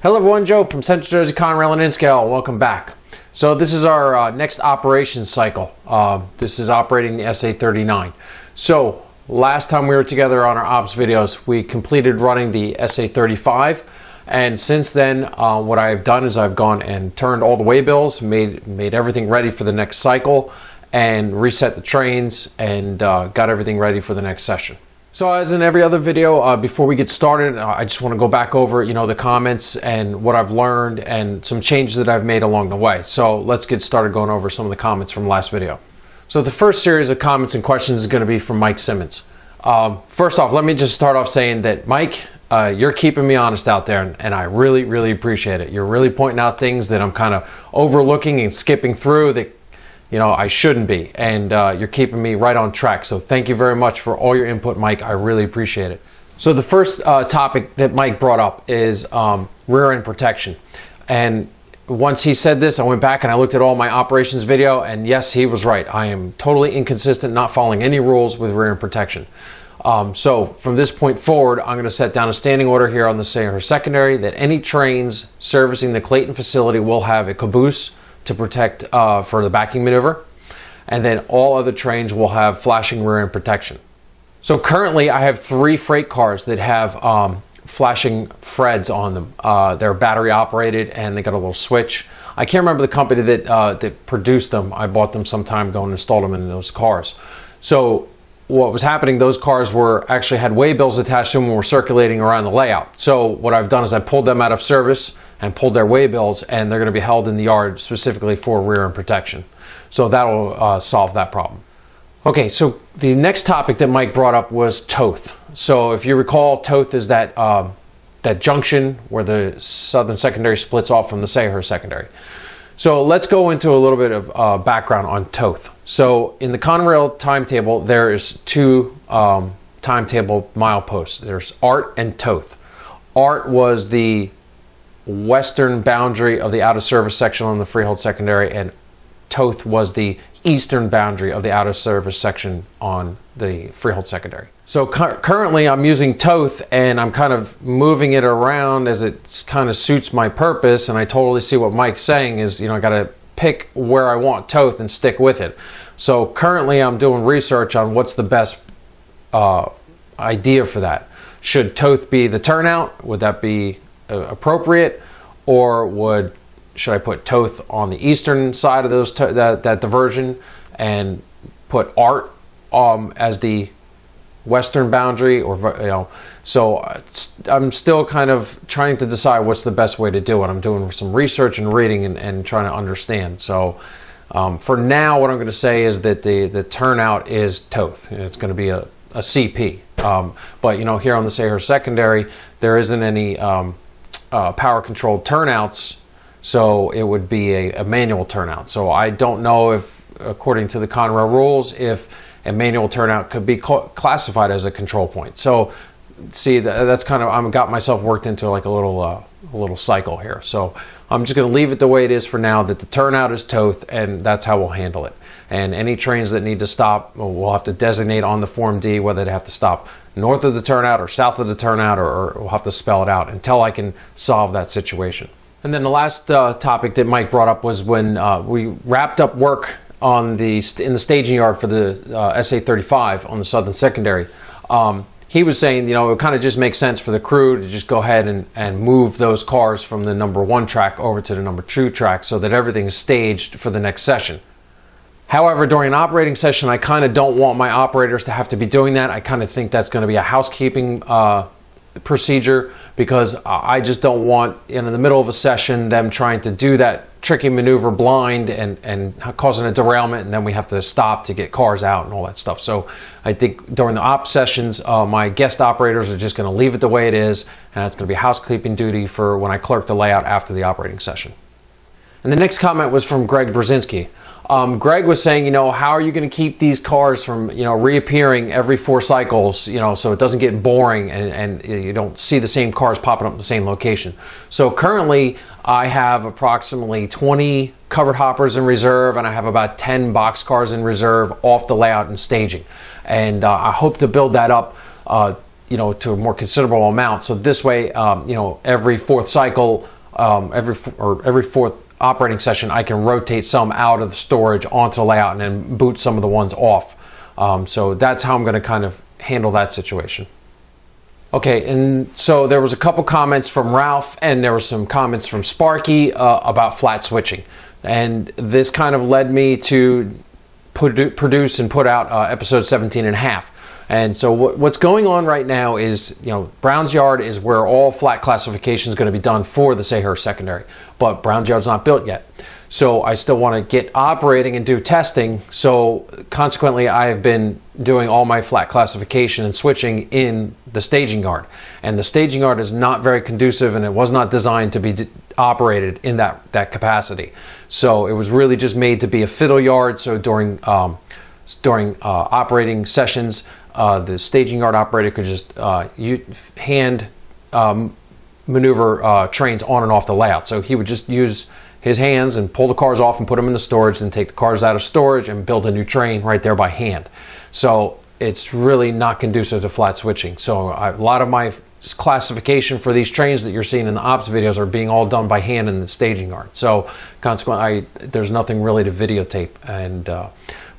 Hello everyone, Joe from Central Jersey Conrail and Inscale. Welcome back. So this is our next operations cycle. This is operating the SA39. So last time we were together on our ops videos, we completed running the SA35, and since then what I've done is I've gone and turned all the waybills, made everything ready for the next cycle, and reset the trains and got everything ready for the next session. So as in every other video, before we get started, I just want to go back over, the comments and what I've learned and some changes that I've made along the way. So let's get started going over some of the comments from last video. So the first series of comments and questions is going to be from Mike Simmons. First off, let me just start off saying that, Mike, you're keeping me honest out there, and I really, really appreciate it. You're really pointing out things that I'm kind of overlooking and skipping through that I shouldn't be, and you're keeping me right on track. So thank you very much for all your input, Mike. I really appreciate it. So the first topic that Mike brought up is rear end protection. And once he said this, I went back and I looked at all my operations video, and yes, he was right. I am totally inconsistent, not following any rules with rear end protection. So from this point forward, I'm going to set down a standing order here on the Sayrehurst secondary that any trains servicing the Clayton facility will have a caboose to protect for the backing maneuver, and then all other trains will have flashing rear end protection. So currently I have 3 freight cars that have flashing Freds on them. They're battery operated and they got a little switch. I can't remember the company that produced them. I bought them some time ago and installed them in those cars. So what was happening, those cars actually had waybills attached to them and were circulating around the layout. So what I've done is I pulled them out of service and pulled their waybills, and they're going to be held in the yard specifically for rear end protection. So that'll solve that problem. Okay, so the next topic that Mike brought up was Toth. So if you recall, Toth is that junction where the Southern Secondary splits off from the Sayrehurst secondary. So let's go into a little bit of background on Toth. So in the Conrail timetable, there is 2 timetable mileposts. There's Art and Toth. Art was the western boundary of the out of service section on the Freehold secondary, and Toth was the eastern boundary of the out of service section on the Freehold secondary. So currently I'm using Toth, and I'm kind of moving it around as it kind of suits my purpose, and I totally see what Mike's saying is, I got to pick where I want Toth and stick with it. So currently I'm doing research on what's the best idea for that. Should Toth be the turnout? Would that be appropriate, or should I put Toth on the eastern side of that diversion and put Art as the western boundary, or so I'm still kind of trying to decide what's the best way to do it. I'm doing some research and reading and trying to understand. So for now, what I'm going to say is that the turnout is Toth. It's going to be a CP, but here on the Sayrehurst secondary there isn't any power controlled turnouts, so it would be a manual turnout. So I don't know if, according to the Conrail rules, if a manual turnout could be classified as a control point. So see, that's kind of, I've got myself worked into like a little cycle here. So I'm just going to leave it the way it is for now, that the turnout is Toth, and that's how we'll handle it. And any trains that need to stop, we'll have to designate on the Form D whether they have to stop north of the turnout or south of the turnout, or we'll have to spell it out until I can solve that situation. And then the last topic that Mike brought up was when we wrapped up work in the staging yard for the SA35 on the Southern Secondary. He was saying, it kind of just makes sense for the crew to just go ahead and move those cars from the number 1 track over to the number 2 track so that everything is staged for the next session. However, during an operating session, I kind of don't want my operators to have to be doing that. I kind of think that's going to be a housekeeping procedure, because I just don't want, in the middle of a session, them trying to do that tricky maneuver blind and causing a derailment, and then we have to stop to get cars out and all that stuff. So I think during the op sessions, my guest operators are just going to leave it the way it is, and it's going to be housekeeping duty for when I clerk the layout after the operating session. And the next comment was from Greg Brzezinski. Greg was saying, how are you going to keep these cars from, reappearing every 4 cycles, so it doesn't get boring and you don't see the same cars popping up in the same location. So currently I have approximately 20 covered hoppers in reserve, and I have about 10 box cars in reserve off the layout and staging. And I hope to build that up to a more considerable amount. So this way, every fourth cycle, every fourth operating session, I can rotate some out of storage onto the layout and then boot some of the ones off. So that's how I'm going to kind of handle that situation. Okay, and so there was a couple comments from Ralph, and there were some comments from Sparky about flat switching, and this kind of led me to produce and put out episode 17 and a half. And so what's going on right now is, Brown's Yard is where all flat classification is going to be done for the Sayrehurst secondary, but Brown's Yard's not built yet. So I still want to get operating and do testing. So consequently, I have been doing all my flat classification and switching in the staging yard. And the staging yard is not very conducive, and it was not designed to be operated in that capacity. So it was really just made to be a fiddle yard. So during operating sessions, the staging yard operator could just hand maneuver trains on and off the layout. So he would just use his hands and pull the cars off and put them in the storage, and take the cars out of storage and build a new train right there by hand. So it's really not conducive to flat switching. So a lot of my classification for these trains that you're seeing in the ops videos are being all done by hand in the staging yard. So consequently, there's nothing really to videotape. And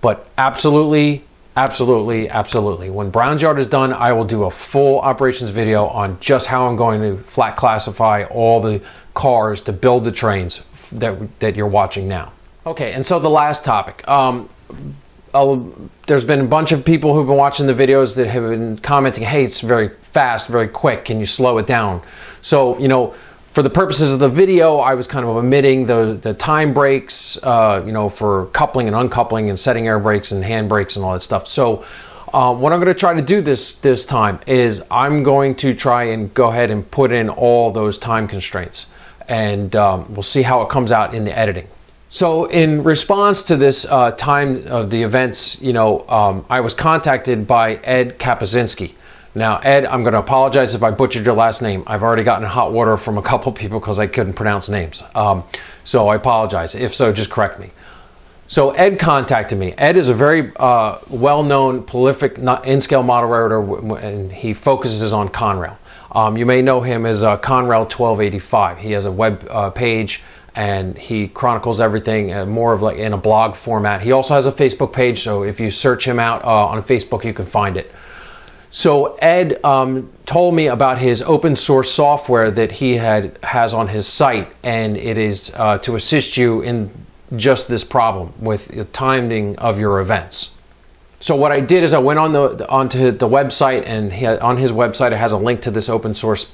but absolutely, when Brown's Yard is done, I will do a full operations video on just how I'm going to flat classify all the cars to build the trains that you're watching now. Okay, and so the last topic. There's been a bunch of people who've been watching the videos that have been commenting, hey, it's very fast, very quick, can you slow it down? So, for the purposes of the video, I was kind of omitting the time breaks, for coupling and uncoupling and setting air brakes and hand brakes and all that stuff. So what I'm going to try to do this time is I'm going to try and go ahead and put in all those time constraints, and we'll see how it comes out in the editing. So in response to this time of the events, I was contacted by Ed Kapuscinski. Now, Ed, I'm going to apologize if I butchered your last name. I've already gotten hot water from a couple people because I couldn't pronounce names. So I apologize. If so, just correct me. So Ed contacted me. Ed is a very well-known, prolific in-scale model railroader, and he focuses on Conrail. You may know him as Conrail 1285. He has a web page, and he chronicles everything more of like in a blog format. He also has a Facebook page, so if you search him out on Facebook, you can find it. So Ed told me about his open source software that he has on his site, and it is to assist you in just this problem with the timing of your events. So what I did is I went onto the website, and on his website it has a link to this open source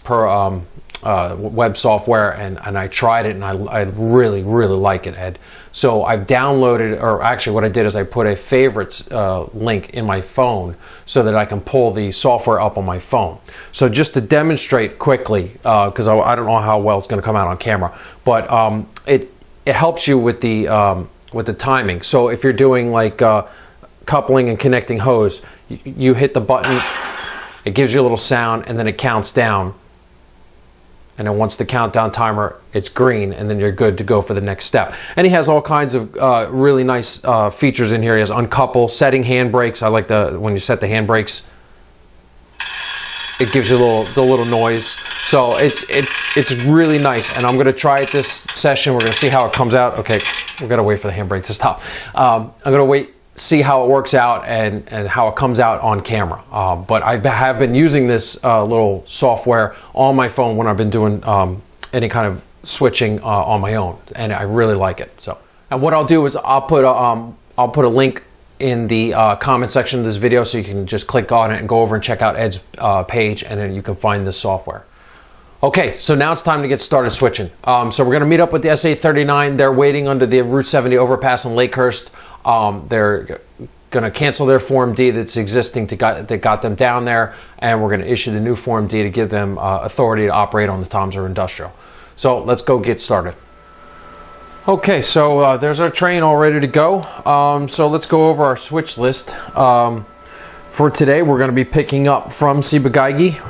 web software, and I tried it, and I really like it, Ed. So I've downloaded, or actually what I did is I put a favorites link in my phone so that I can pull the software up on my phone. So just to demonstrate quickly, because I don't know how well it's going to come out on camera, but it helps you with the timing. So if you're doing like coupling and connecting hose, you hit the button, it gives you a little sound, and then it counts down. And then once the countdown timer, it's green, and then you're good to go for the next step. And he has all kinds of really nice features in here. He has uncouple, setting hand brakes. I like when you set the hand brakes, it gives you the little noise. So it's really nice, and I'm going to try it this session. We're going to see how it comes out. Okay, we've got to wait for the handbrake to stop. I'm going to see how it works out and how it comes out on camera. But I have been using this little software on my phone when I've been doing any kind of switching on my own, and I really like it. So, and what I'll do is I'll put a link in the comment section of this video, so you can just click on it and go over and check out Ed's page, and then you can find this software. Okay, so now it's time to get started switching. So we're going to meet up with the SA39. They're waiting under the Route 70 overpass in Lakehurst. They're going to cancel their Form D that's existing that got them down there, and we're going to issue the new Form D to give them authority to operate on the Toms River Industrial. So let's go get started. Okay, so there's our train all ready to go. So let's go over our switch list. For today, we're going to be picking up from Ciba-Geigy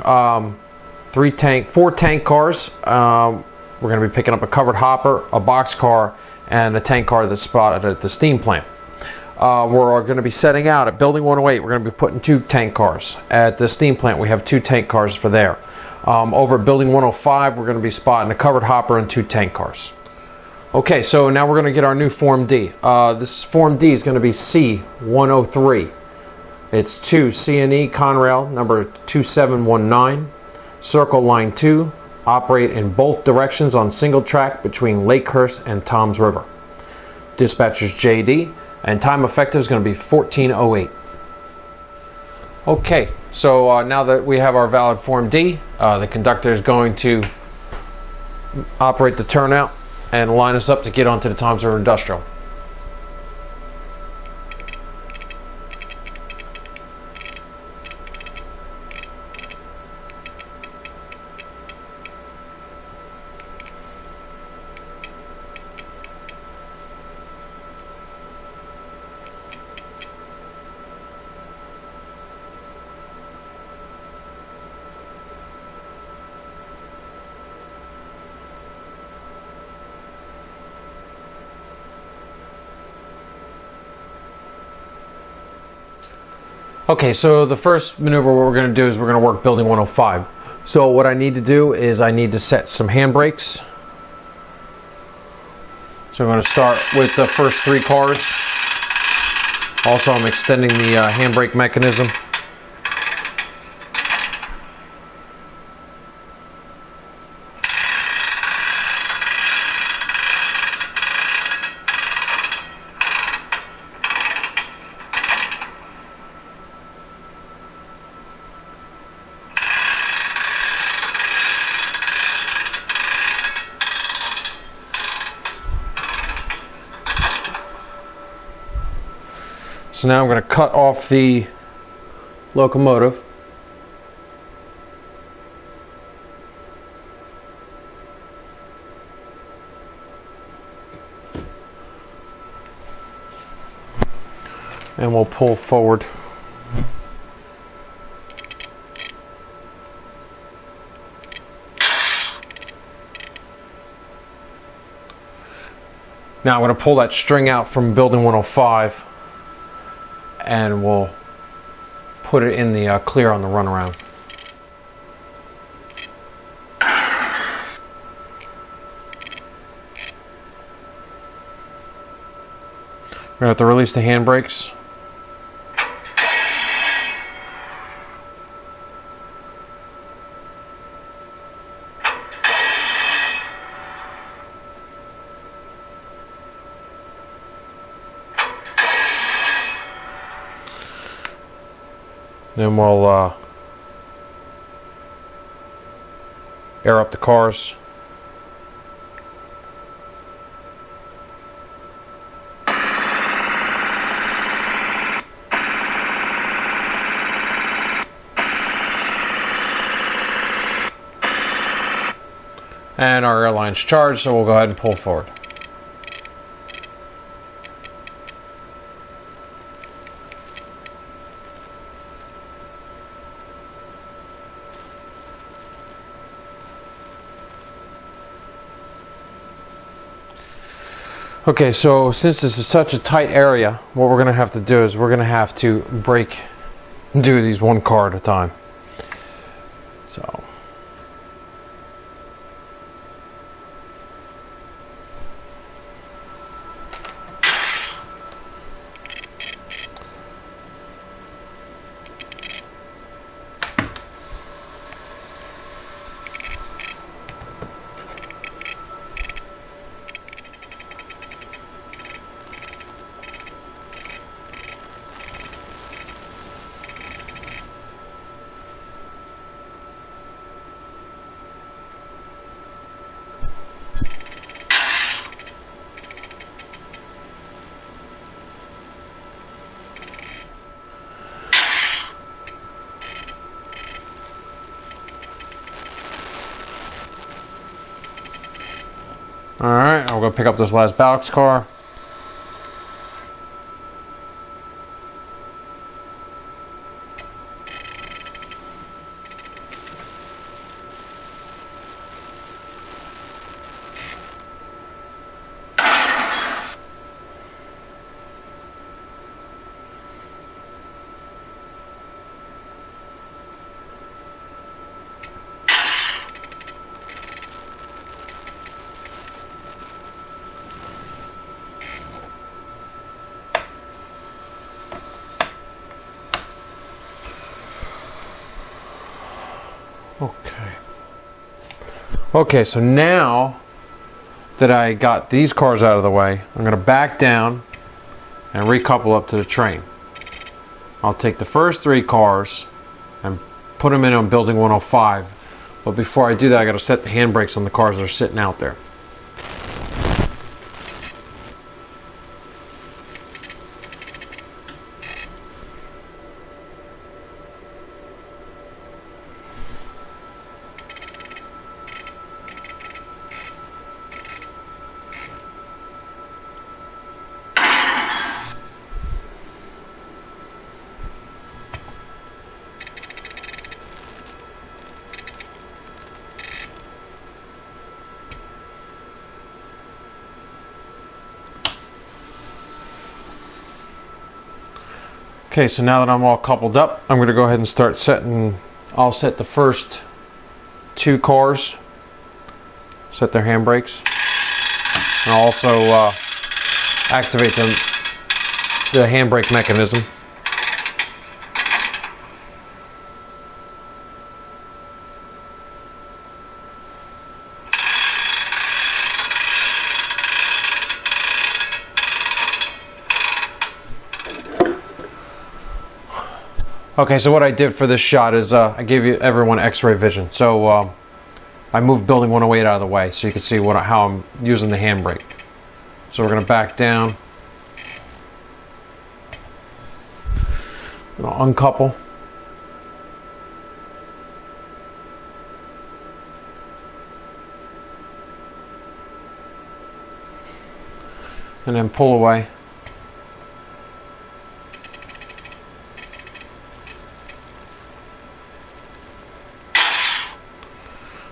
4 tank cars. We're going to be picking up a covered hopper, a box car, and a tank car that's spotted at the steam plant. we're going to be setting out at Building 108. We're going to be putting 2 tank cars. At the steam plant, we have 2 tank cars for there. Over at Building 105, we're going to be spotting a covered hopper and 2 tank cars. Okay, so now we're going to get our new Form D. This Form D is going to be C103. It's to C&E Conrail number 2719, Circle Line 2, operate in both directions on single track between Sayrehurst and Toms River. Dispatcher's JD, and time effective is going to be 14:08. Okay, so now that we have our valid Form D, the conductor is going to operate the turnout and line us up to get onto the Toms River Industrial. Okay, so the first maneuver what we're going to do is we're going to work Building 105. So what I need to do is I need to set some handbrakes. So I'm going to start with the first 3 cars. Also, I'm extending the handbrake mechanism. So now I'm going to cut off the locomotive. And we'll pull forward. Now I'm going to pull that string out from Building 105. And we'll put it in the clear on the runaround. We're going to have to release the handbrakes. Then we'll air up the cars. And our airline's charged, so we'll go ahead and pull forward. Okay, so since this is such a tight area, what we're going to have to do is we're going to have to do these 1 car at a time. So. Alright, I'll go pick up this last box car. Okay, so now that I got these cars out of the way, I'm going to back down and recouple up to the train. I'll take the first 3 cars and put them in on building 105. But before I do that, I got to set the handbrakes on the cars that are sitting out there. Okay, so now that I'm all coupled up, I'm going to go ahead and start setting. I'll set the first 2 cars, set their handbrakes, and I'll also activate the handbrake mechanism. Okay, so what I did for this shot is I gave everyone X-ray vision. So I moved building 108 out of the way so you can see how I'm using the handbrake. So we're going to back down. I'm going to uncouple. And then pull away.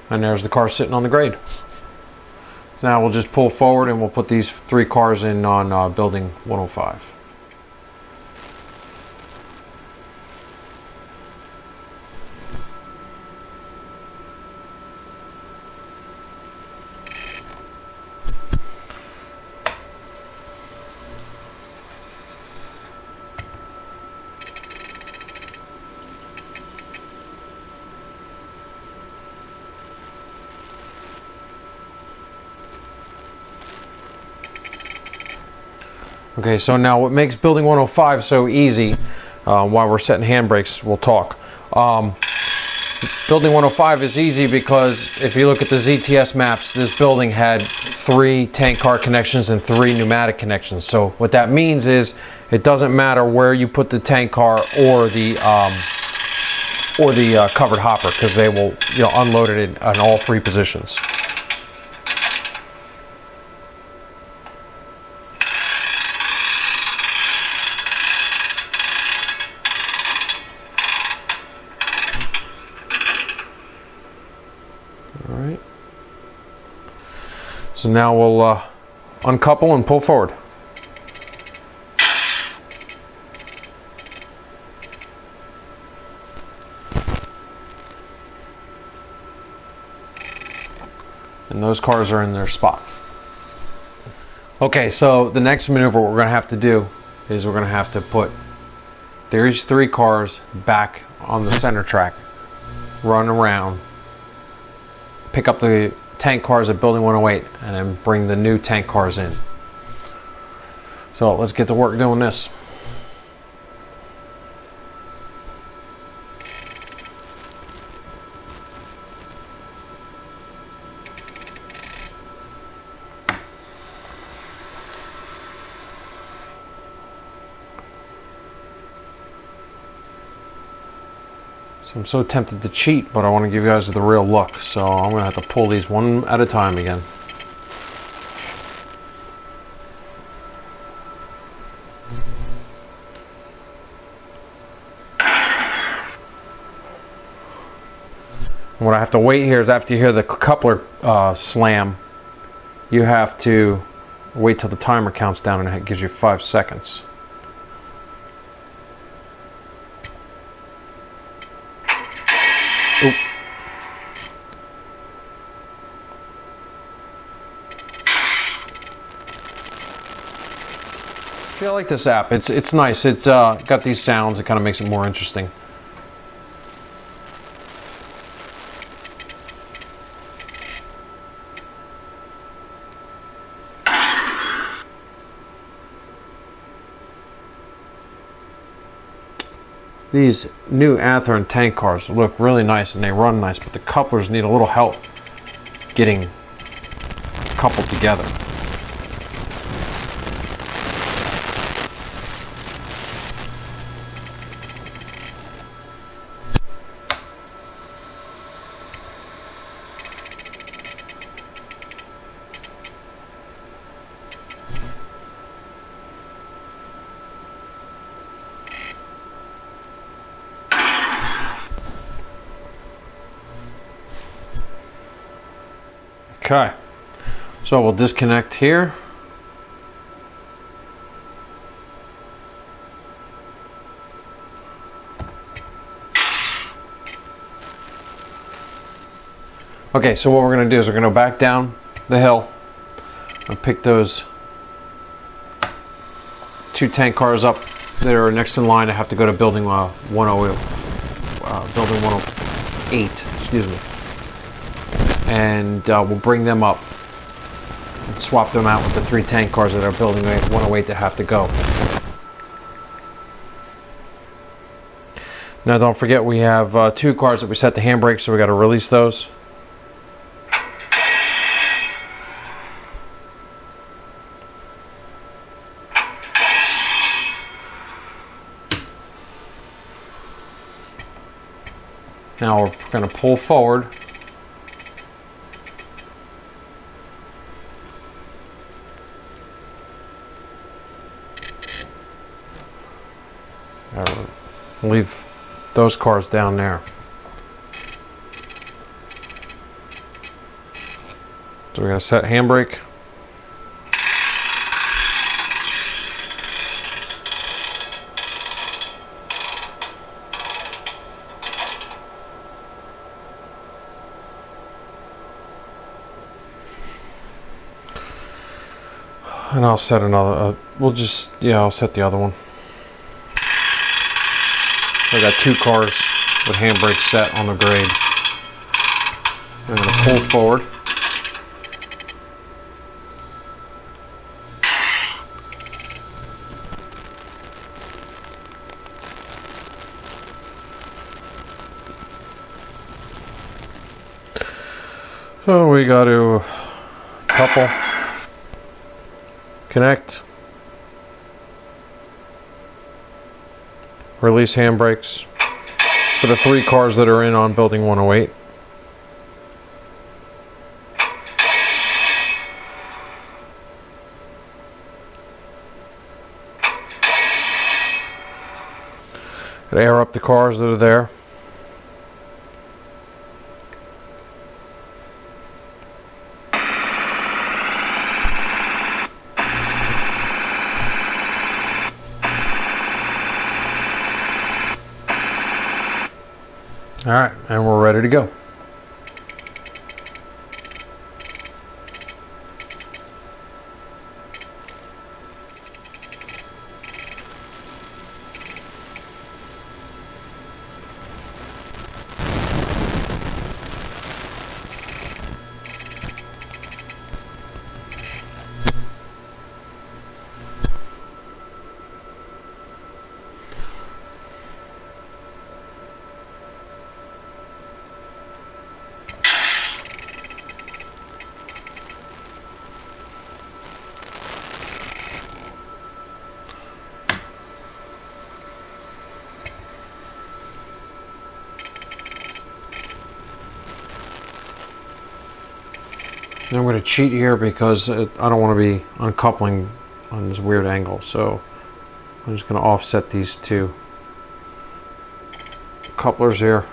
And there's the car sitting on the grade. So now we'll just pull forward and we'll put these 3 cars in on building 105. Okay, so now what makes building 105 so easy, while we're setting handbrakes, we'll talk. Building 105 is easy because if you look at the ZTS maps, this building had 3 tank car connections and 3 pneumatic connections. So what that means is it doesn't matter where you put the tank car or the covered hopper, because they will unload it in all 3 positions. Alright, so now we'll uncouple and pull forward. And those cars are in their spot. Okay, so the next maneuver we're going to have to do is we're going to have to put these 3 cars back on the center track, run around, pick up the tank cars at building 108, and then bring the new tank cars in. So let's get to work doing this. I'm so tempted to cheat, but I want to give you guys the real look, so I'm going to have to pull these one at a time again. What I have to wait here is after you hear the coupler slam, you have to wait till the timer counts down and it gives you 5 seconds. Oop. See, I like this app. It's nice. It's got these sounds. It kind of makes it more interesting. These new Athearn tank cars look really nice and they run nice, but the couplers need a little help getting coupled together. Okay, so we'll disconnect here. Okay, so what we're going to do is we're going to go back down the hill and pick those 2 tank cars up that are next in line. I have to go to building 108, excuse me. And we'll bring them up and swap them out with the 3 tank cars that are building 108 that have to go. Now don't forget we have 2 cars that we set the handbrakes, so we got to release those. Now we're going to pull forward. Leave those cars down there. So we're going to set handbrake. And I'll set another, I'll set the other one. I got 2 cars with handbrake set on the grade. I'm going to pull forward. So we got to couple, connect, release handbrakes for the 3 cars that are in on building 108. Air up the cars that are there. All right, and we're ready to go. And I'm going to cheat here because I don't want to be uncoupling on this weird angle, so I'm just going to offset these 2 couplers here.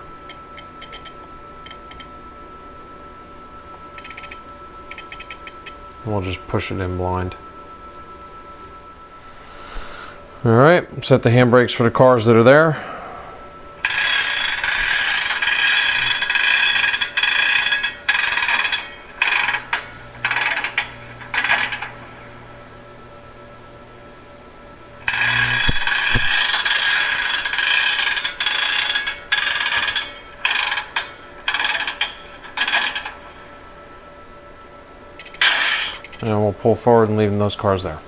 And we'll just push it in blind. Alright, set the handbrakes for the cars that are there. And we'll pull forward and leaving those cars there.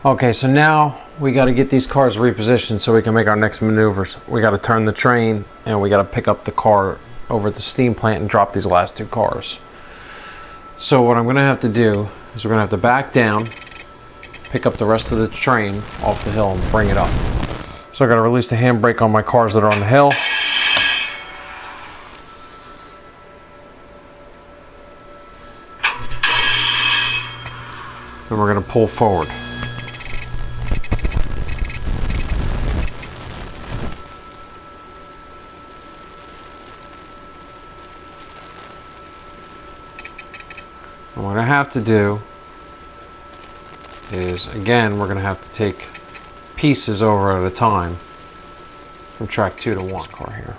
Okay, so now we got to get these cars repositioned so we can make our next maneuvers. We got to turn the train and we got to pick up the car over at the steam plant and drop these last two cars. So what I'm going to have to do is we're going to have to back down, pick up the rest of the train off the hill and bring it up. So I got to release the handbrake on my cars that are on the hill. And we're going to pull forward. And what I have to do is, again, we're going to have to take pieces over at a time from track 2 to 1. This car here.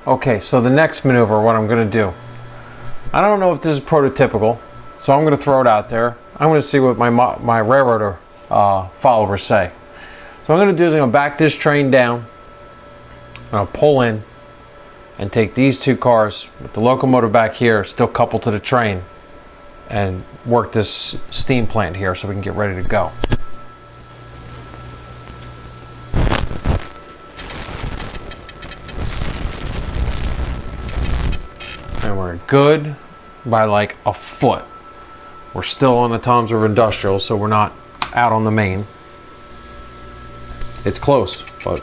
Okay, so the next maneuver, what I'm going to do, I don't know if this is prototypical, so I'm going to throw it out there. I'm going to see what my railroader followers say. So what I'm going to do is I'm going to back this train down, I'm going to pull in, and take these two cars with the locomotive back here, still coupled to the train, and work this steam plant here so we can get ready to go. And we're good by like a foot. We're still on the Toms River Industrial, so we're not out on the main. It's close, but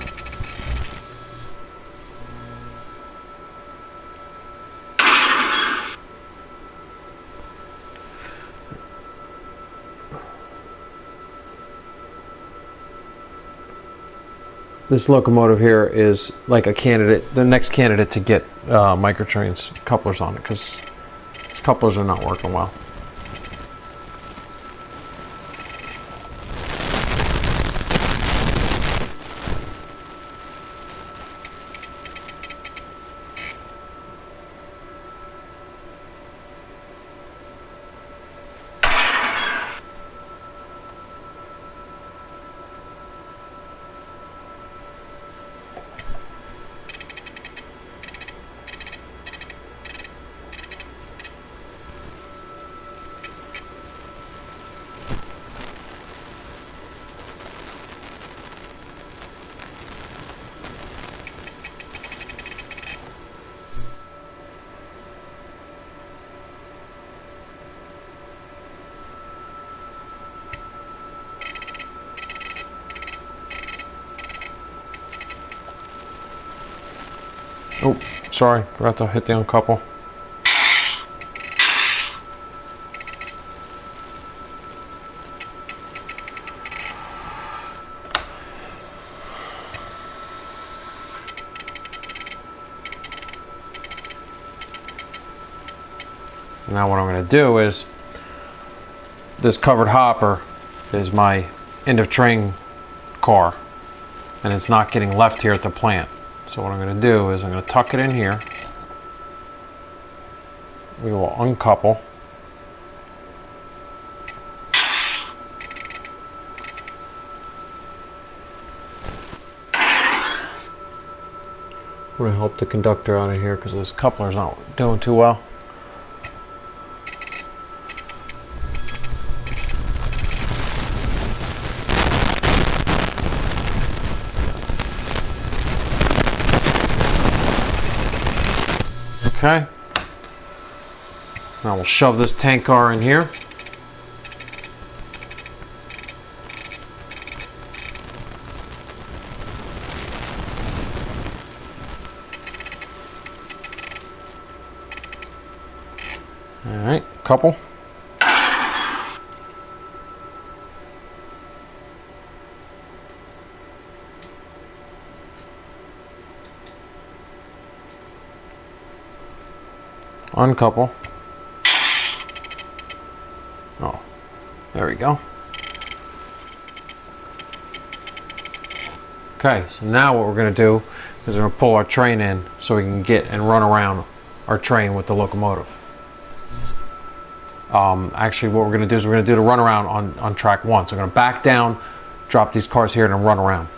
this locomotive here is like a candidate, the next candidate to get microtrains couplers on it, because these couplers are not working well. Oh, sorry, forgot to hit the uncouple. Now what I'm going to do is, this covered hopper is my end of train car, and it's not getting left here at the plant. So what I'm going to do is I'm going to tuck it in here. We will uncouple. I'm going to help the conductor out of here because this coupler's not doing too well. Okay. Now we'll shove this tank car in here. All right, couple. Uncouple. Oh, there we go. Okay, so now what we're going to do is we're going to pull our train in so we can get and run around our train with the locomotive. Actually, what we're going to do is we're going to do the run around on track 1. So we're going to back down, drop these cars here, and then run around.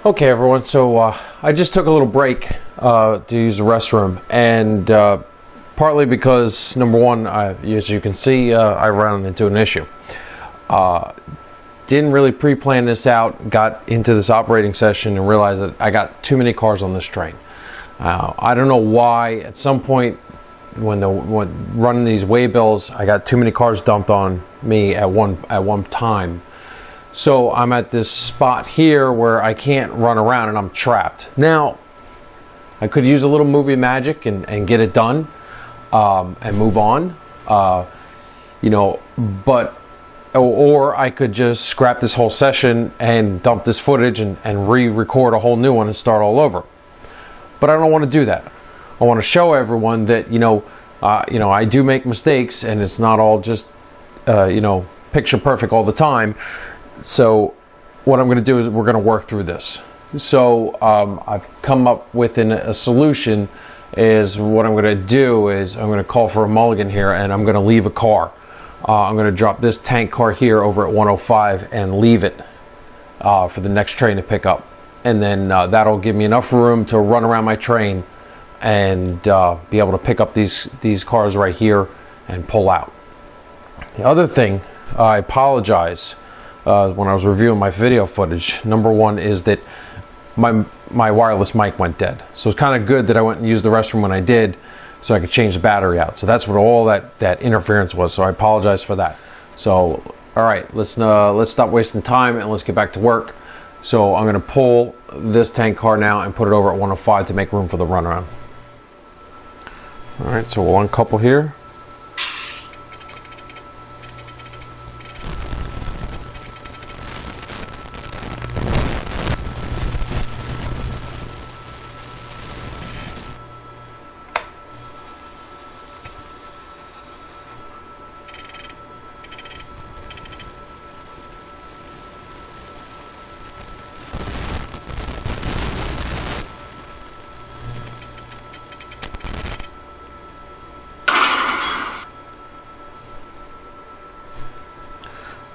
Okay, everyone, so I just took a little break to use the restroom, and partly because, number one, as you can see, I ran into an issue. Didn't really pre-plan this out, got into this operating session and realized that I got too many cars on this train. I don't know why, at some point when running these waybills, I got too many cars dumped on me at one time. So I'm at this spot here where I can't run around and I'm trapped. Now, I could use a little movie magic and get it done and move on, you know, but, or I could just scrap this whole session and dump this footage and re-record a whole new one and start all over. But I don't want to do that. I want to show everyone that, you know, I do make mistakes and it's not all just, you know, picture perfect all the time. So what I'm going to do is we're going to work through this. So I've come up with a solution. Is what I'm going to do is I'm going to call for a mulligan here, and I'm going to leave a car. I'm going to drop this tank car here over at 105 and leave it for the next train to pick up. And then that'll give me enough room to run around my train and be able to pick up these cars right here and pull out. The other thing, I apologize. When I was reviewing my video footage, number one is that my wireless mic went dead. So it's kind of good that I went and used the restroom when I did so I could change the battery out. So that's what all that interference was. So I apologize for that. So, all right, let's stop wasting time and let's get back to work. So I'm going to pull this tank car now and put it over at 105 to make room for the runaround. All right, so we'll uncouple here.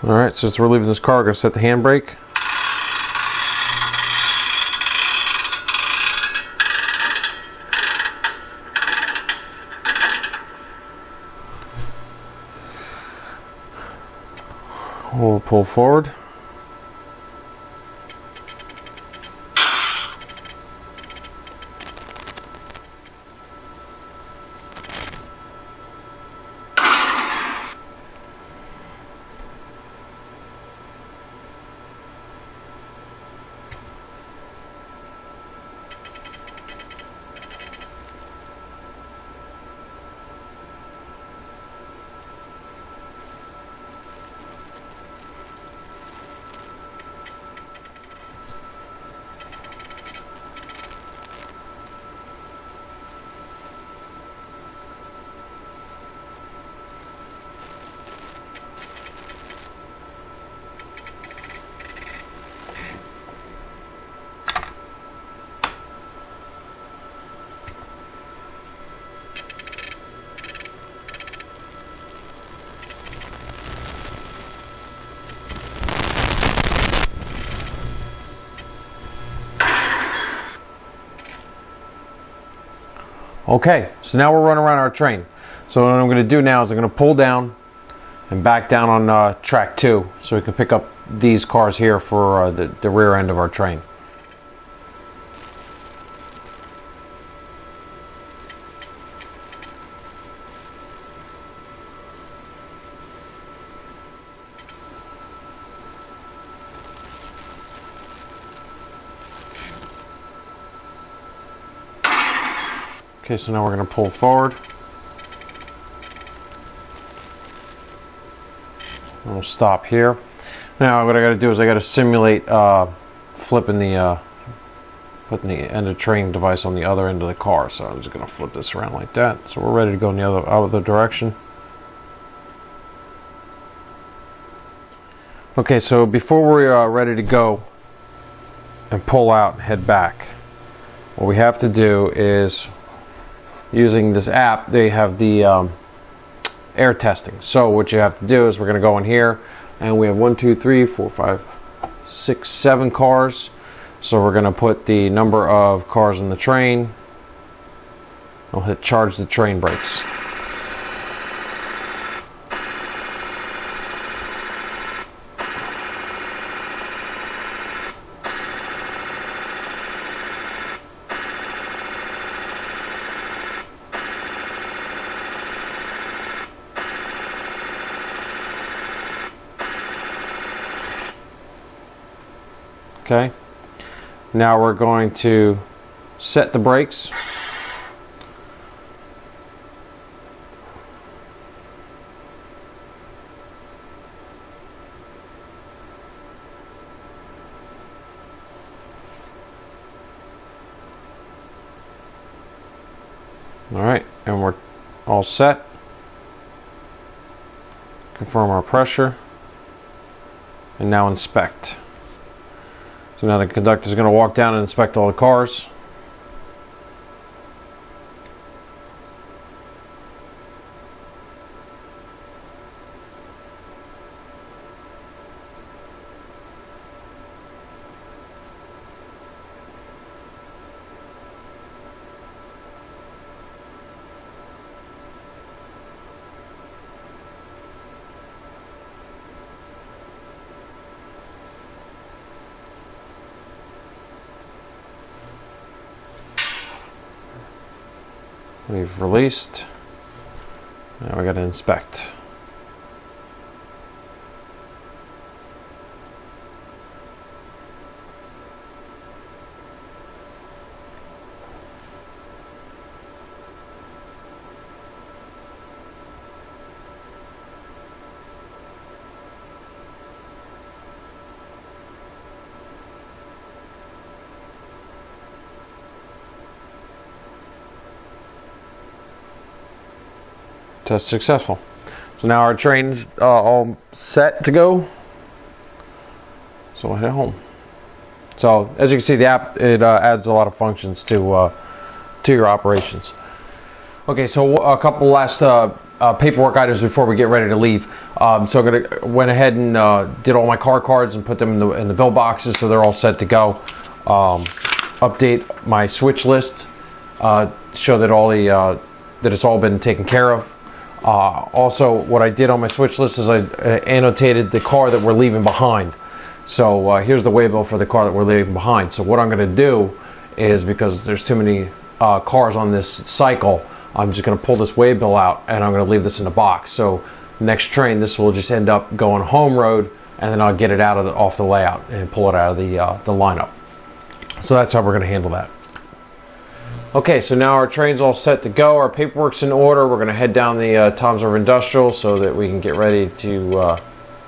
All right, since we're leaving this car, we're going to set the handbrake. We'll pull forward. Okay, so now we're running around our train. So what I'm going to do now is I'm going to pull down and back down on track 2 so we can pick up these cars here for the rear end of our train. Okay, so now we're going to pull forward. We'll stop here. Now what I got to do is I got to simulate flipping the putting the end of train device on the other end of the car. So I'm just going to flip this around like that. So we're ready to go in the other direction. Okay, so before we're ready to go and pull out and head back, what we have to do is, using this app, they have the air testing. So what you have to do is we're going to go in here, and we have 1, 2, 3, 4, 5, 6, 7 cars. So we're going to put the number of cars in the train. I'll hit charge the train brakes. Okay, now we're going to set the brakes. All right, and we're all set. Confirm our pressure, and now inspect. So now the conductor is going to walk down and inspect all the cars. We've released. Now we got to inspect. Test successful. So now our train's all set to go. So we'll head home. So as you can see, the app, it adds a lot of functions to your operations. Okay, so a couple last paperwork items before we get ready to leave. So I went ahead and did all my car cards and put them in the bill boxes, so they're all set to go. Update my switch list, show that all the that it's all been taken care of. Also, what I did on my switch list is I annotated the car that we're leaving behind. So here's the waybill for the car that we're leaving behind. So what I'm going to do is, because there's too many cars on this cycle, I'm just going to pull this waybill out and I'm going to leave this in a box. So next train, this will just end up going home road, and then I'll get it out of off the layout and pull it out of the lineup. So that's how we're going to handle that. Okay, so now our train's all set to go. Our paperwork's in order. We're going to head down the Toms River Industrial so that we can get ready to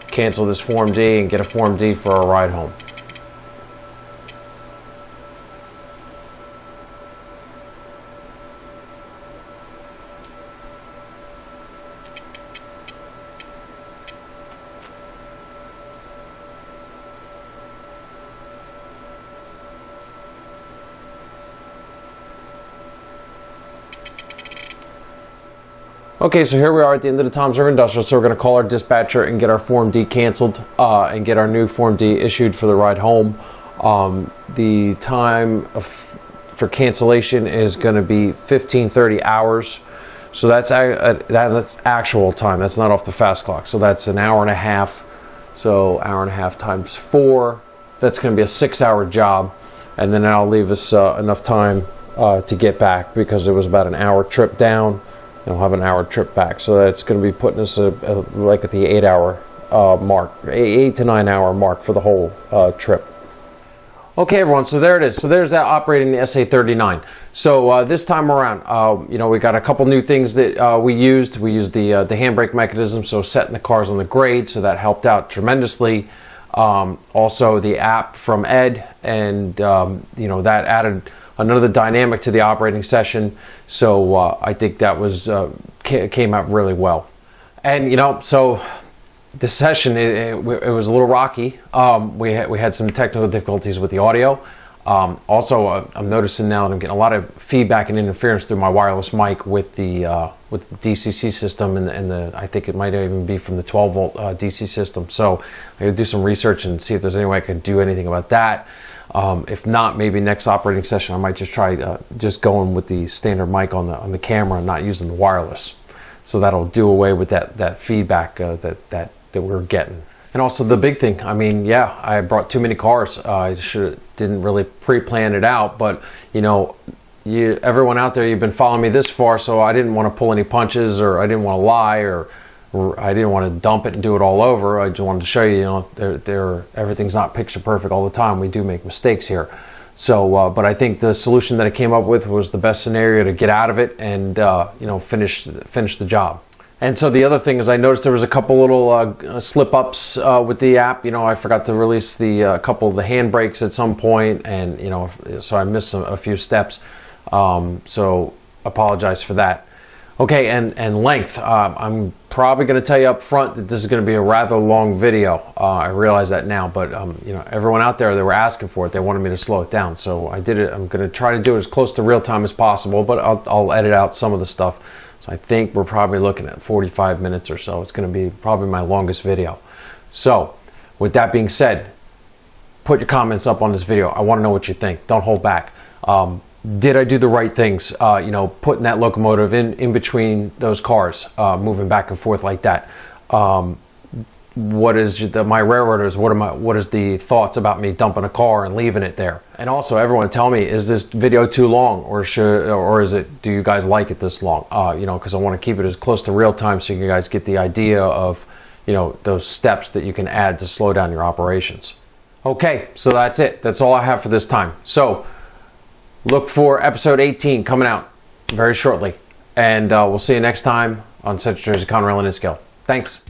cancel this Form D and get a Form D for our ride home. Okay, so here we are at the end of the Toms River Industrial, so we're going to call our dispatcher and get our Form D canceled and get our new Form D issued for the ride home. The time for cancellation is going to be 15:30 hours. So that's actual time. That's not off the fast clock. So that's an hour and a half. So hour and a half times 4. That's going to be a 6-hour job. And then that'll leave us enough time to get back, because it was about an hour trip down, and we'll have an hour trip back. So that's going to be putting us like at the 8-hour mark, 8 to 9 hour mark for the whole trip. Okay, everyone, so there it is. So there's that operating the SA39. So this time around, we got a couple new things that we used. We used the handbrake mechanism, so setting the cars on the grade, so that helped out tremendously. Also the app from Ed, and that added another dynamic to the operating session. So I think that was came out really well. And so the session, it was a little rocky. We had some technical difficulties with the audio. Also, I'm noticing now that I'm getting a lot of feedback and interference through my wireless mic with the DCC system, and I think it might even be from the 12-volt DC system. So I got to do some research and see if there's any way I could do anything about that. If not, maybe next operating session I might just try just going with the standard mic on the camera and not using the wireless. So that'll do away with that feedback that we're getting. And also the big thing, I brought too many cars. I didn't really pre-plan it out, but everyone out there, you've been following me this far, so I didn't want to pull any punches, or I didn't want to lie, or I didn't want to dump it and do it all over. I just wanted to show you, everything's not picture perfect all the time. We do make mistakes here. So, but I think the solution that I came up with was the best scenario to get out of it and finish the job. And so the other thing is, I noticed there was a couple little slip-ups with the app. I forgot to release the couple of the handbrakes at some point, and so I missed a few steps. So apologize for that. Okay, and length. I'm probably going to tell you up front that this is going to be a rather long video. I realize that now, but everyone out there, they were asking for it. They wanted me to slow it down, so I did it. I'm going to try to do it as close to real time as possible, but I'll edit out some of the stuff. So I think we're probably looking at 45 minutes or so. It's going to be probably my longest video. So with that being said, put your comments up on this video. I want to know what you think. Don't hold back. Did I do the right things? Putting that locomotive in between those cars, moving back and forth like that. What is my railroaders? What is the thoughts about me dumping a car and leaving it there? And also, everyone tell me, is this video too long, or do you guys like it this long? Because I want to keep it as close to real time, so you guys get the idea of those steps that you can add to slow down your operations. Okay, so that's it. That's all I have for this time. So look for episode 18 coming out very shortly, and we'll see you next time on Central Jersey Conrail and Inskill. Thanks.